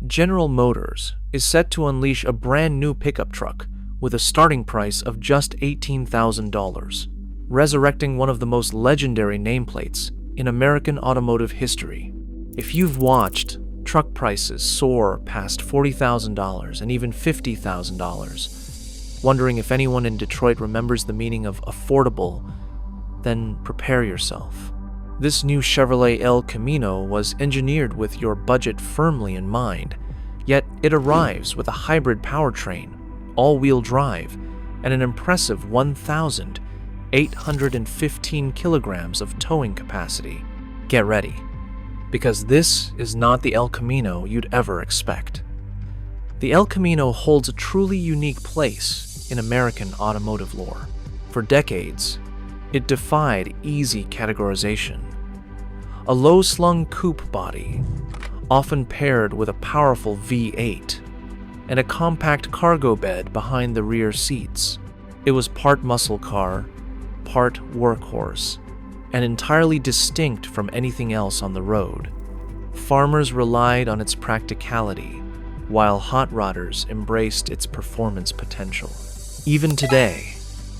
General Motors is set to unleash a brand new pickup truck with a starting price of just $18,000, resurrecting one of the most legendary nameplates in American automotive history. If you've watched truck prices soar past $40,000 and even $50,000, wondering if anyone in Detroit remembers the meaning of affordable, then prepare yourself. This new Chevrolet El Camino was engineered with your budget firmly in mind, yet it arrives with a hybrid powertrain, all-wheel drive, and an impressive 1,815 kilograms of towing capacity. Get ready, because this is not the El Camino you'd ever expect. The El Camino holds a truly unique place in American automotive lore. For decades, it defied easy categorization. A low-slung coupe body, often paired with a powerful V8, and a compact cargo bed behind the rear seats. It was part muscle car, part workhorse, and entirely distinct from anything else on the road. Farmers relied on its practicality, while hot rodders embraced its performance potential. Even today,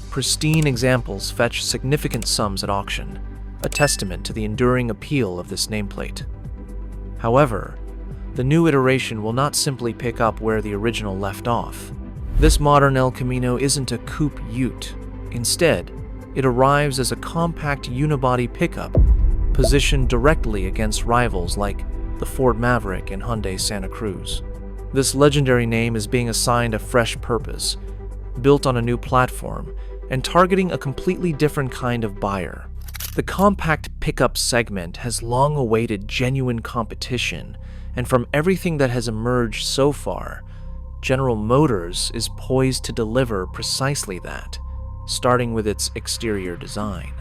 pristine examples fetch significant sums at auction, a testament to the enduring appeal of this nameplate. However, the new iteration will not simply pick up where the original left off. This modern El Camino isn't a coupe ute. Instead, it arrives as a compact unibody pickup positioned directly against rivals like the Ford Maverick and Hyundai Santa Cruz. This legendary name is being assigned a fresh purpose, built on a new platform, and targeting a completely different kind of buyer. The compact pickup segment has long awaited genuine competition, and from everything that has emerged so far, General Motors is poised to deliver precisely that, starting with its exterior design.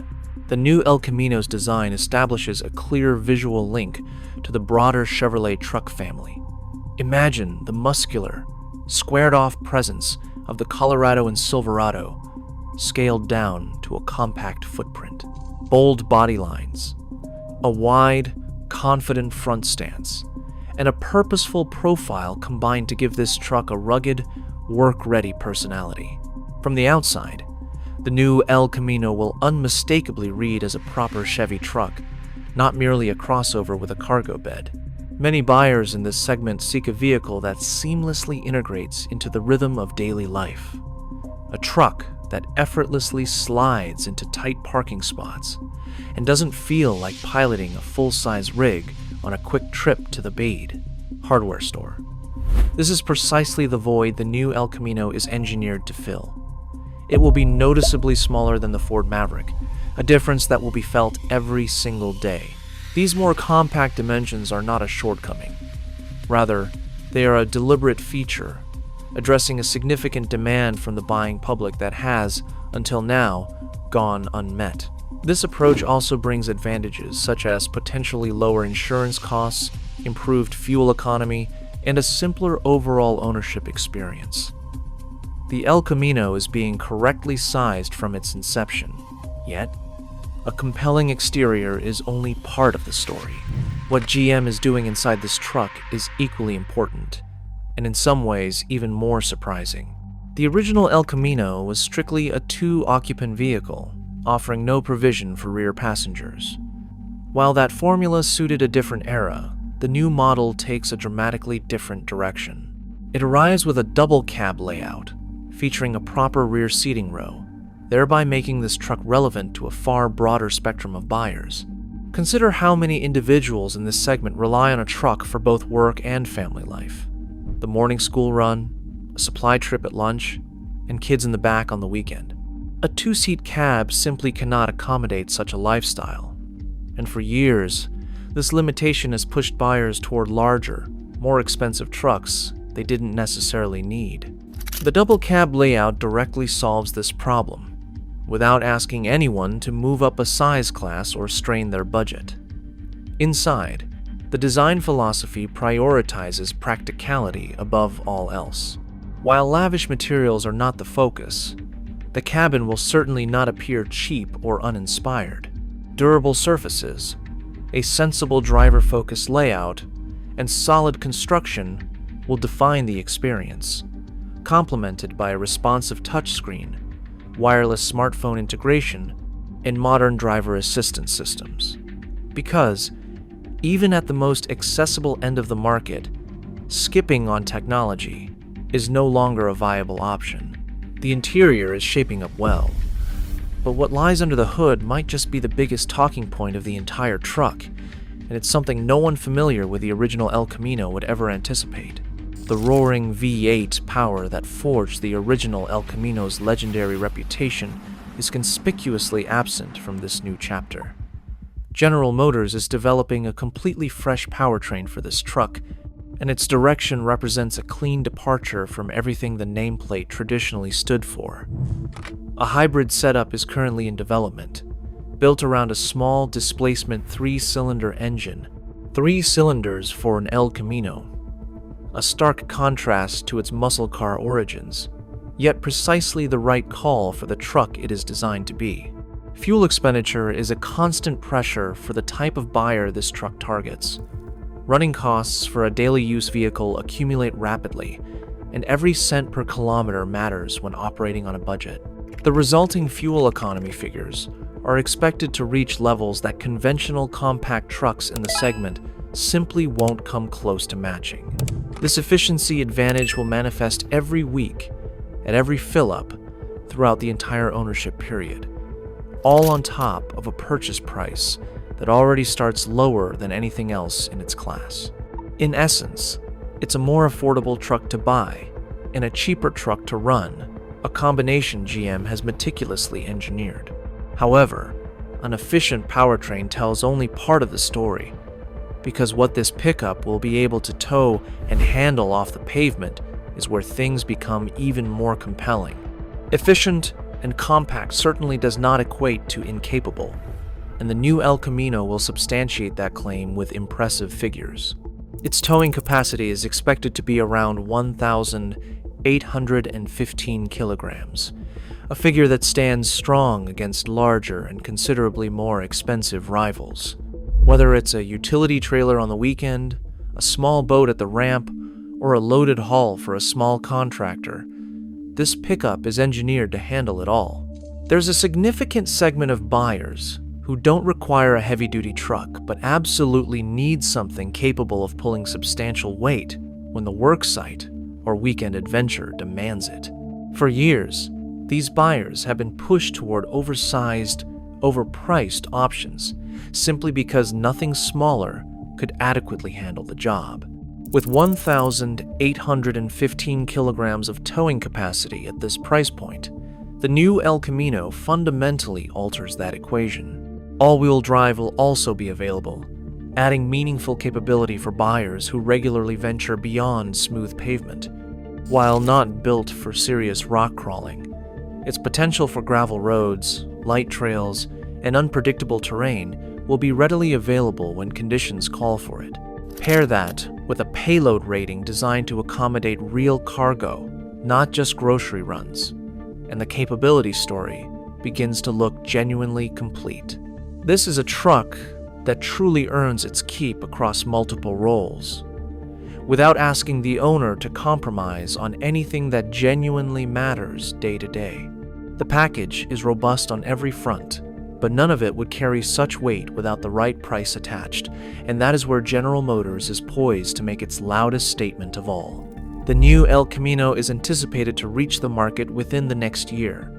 The new El Camino's design establishes a clear visual link to the broader Chevrolet truck family. Imagine the muscular, squared-off presence of the Colorado and Silverado, scaled down to a compact footprint. Bold body lines, a wide, confident front stance, and a purposeful profile combined to give this truck a rugged, work-ready personality. From the outside, the new El Camino will unmistakably read as a proper Chevy truck, not merely a crossover with a cargo bed. Many buyers in this segment seek a vehicle that seamlessly integrates into the rhythm of daily life. A truck that effortlessly slides into tight parking spots and doesn't feel like piloting a full-size rig on a quick trip to the Bade hardware store. This is precisely the void the new El Camino is engineered to fill. It will be noticeably smaller than the Ford Maverick, a difference that will be felt every single day. These more compact dimensions are not a shortcoming. Rather, they are a deliberate feature, addressing a significant demand from the buying public that has, until now, gone unmet. This approach also brings advantages such as potentially lower insurance costs, improved fuel economy, and a simpler overall ownership experience. The El Camino is being correctly sized from its inception, yet a compelling exterior is only part of the story. What GM is doing inside this truck is equally important, and in some ways even more surprising. The original El Camino was strictly a two-occupant vehicle, offering no provision for rear passengers. While that formula suited a different era, the new model takes a dramatically different direction. It arrives with a double cab layout, featuring a proper rear seating row, thereby making this truck relevant to a far broader spectrum of buyers. Consider how many individuals in this segment rely on a truck for both work and family life. The morning school run, a supply trip at lunch, and kids in the back on the weekend. A two-seat cab simply cannot accommodate such a lifestyle, and for years, this limitation has pushed buyers toward larger, more expensive trucks they didn't necessarily need. The double cab layout directly solves this problem, without asking anyone to move up a size class or strain their budget. Inside, the design philosophy prioritizes practicality above all else. While lavish materials are not the focus, the cabin will certainly not appear cheap or uninspired. Durable surfaces, a sensible driver-focused layout, and solid construction will define the experience, complemented by a responsive touchscreen, wireless smartphone integration, and modern driver assistance systems. Because, even at the most accessible end of the market, skipping on technology is no longer a viable option. The interior is shaping up well, but what lies under the hood might just be the biggest talking point of the entire truck, and it's something no one familiar with the original El Camino would ever anticipate. The roaring V8 power that forged the original El Camino's legendary reputation is conspicuously absent from this new chapter. General Motors is developing a completely fresh powertrain for this truck, and its direction represents a clean departure from everything the nameplate traditionally stood for. A hybrid setup is currently in development, built around a small displacement 3-cylinder engine, 3 cylinders for an El Camino, a stark contrast to its muscle car origins, yet precisely the right call for the truck it is designed to be. Fuel expenditure is a constant pressure for the type of buyer this truck targets. Running costs for a daily use vehicle accumulate rapidly, and every cent per kilometer matters when operating on a budget. The resulting fuel economy figures are expected to reach levels that conventional compact trucks in the segment simply won't come close to matching. This efficiency advantage will manifest every week, at every fill-up, throughout the entire ownership period, all on top of a purchase price that already starts lower than anything else in its class. In essence, it's a more affordable truck to buy and a cheaper truck to run, a combination GM has meticulously engineered. However, an efficient powertrain tells only part of the story, because what this pickup will be able to tow and handle off the pavement is where things become even more compelling. Efficient and compact certainly does not equate to incapable, and the new El Camino will substantiate that claim with impressive figures. Its towing capacity is expected to be around 1,815 kilograms, a figure that stands strong against larger and considerably more expensive rivals. Whether it's a utility trailer on the weekend, a small boat at the ramp, or a loaded haul for a small contractor, this pickup is engineered to handle it all. There's a significant segment of buyers who don't require a heavy-duty truck but absolutely need something capable of pulling substantial weight when the worksite or weekend adventure demands it. For years, these buyers have been pushed toward oversized, overpriced options simply because nothing smaller could adequately handle the job. With 1,815 kilograms of towing capacity at this price point, the new El Camino fundamentally alters that equation. All-wheel drive will also be available, adding meaningful capability for buyers who regularly venture beyond smooth pavement. While not built for serious rock crawling, its potential for gravel roads, light trails, and unpredictable terrain will be readily available when conditions call for it. Pair that with a payload rating designed to accommodate real cargo, not just grocery runs, and the capability story begins to look genuinely complete. This is a truck that truly earns its keep across multiple roles, without asking the owner to compromise on anything that genuinely matters day to day. The package is robust on every front, but none of it would carry such weight without the right price attached, and that is where General Motors is poised to make its loudest statement of all. The new El Camino is anticipated to reach the market within the next year.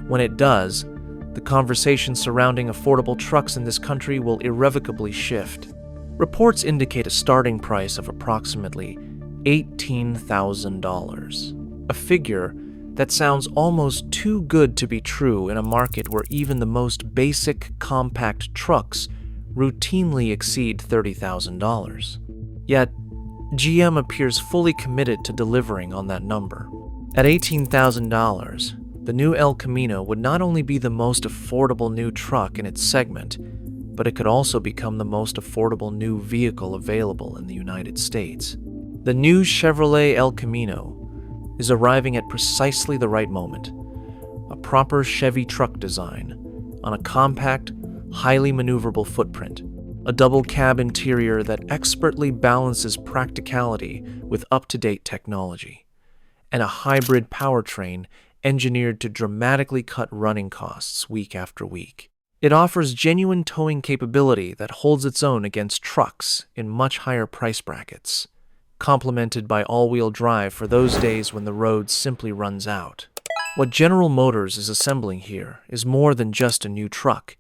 When it does, the conversation surrounding affordable trucks in this country will irrevocably shift. Reports indicate a starting price of approximately $18,000, a figure that sounds almost too good to be true in a market where even the most basic compact trucks routinely exceed $30,000. Yet, GM appears fully committed to delivering on that number. At $18,000, the new El Camino would not only be the most affordable new truck in its segment, but it could also become the most affordable new vehicle available in the United States. The new Chevrolet El Camino is arriving at precisely the right moment. A proper Chevy truck design on a compact, highly maneuverable footprint. a double cab interior that expertly balances practicality with up-to-date technology, and a hybrid powertrain engineered to dramatically cut running costs week after week. It offers genuine towing capability that holds its own against trucks in much higher price brackets, complemented by all-wheel drive for those days when the road simply runs out. What General Motors is assembling here is more than just a new truck.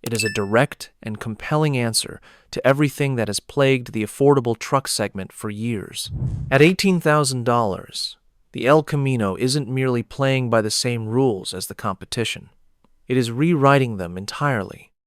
It is a direct and compelling answer to everything that has plagued the affordable truck segment for years. At $18,000, the El Camino isn't merely playing by the same rules as the competition. It is rewriting them entirely.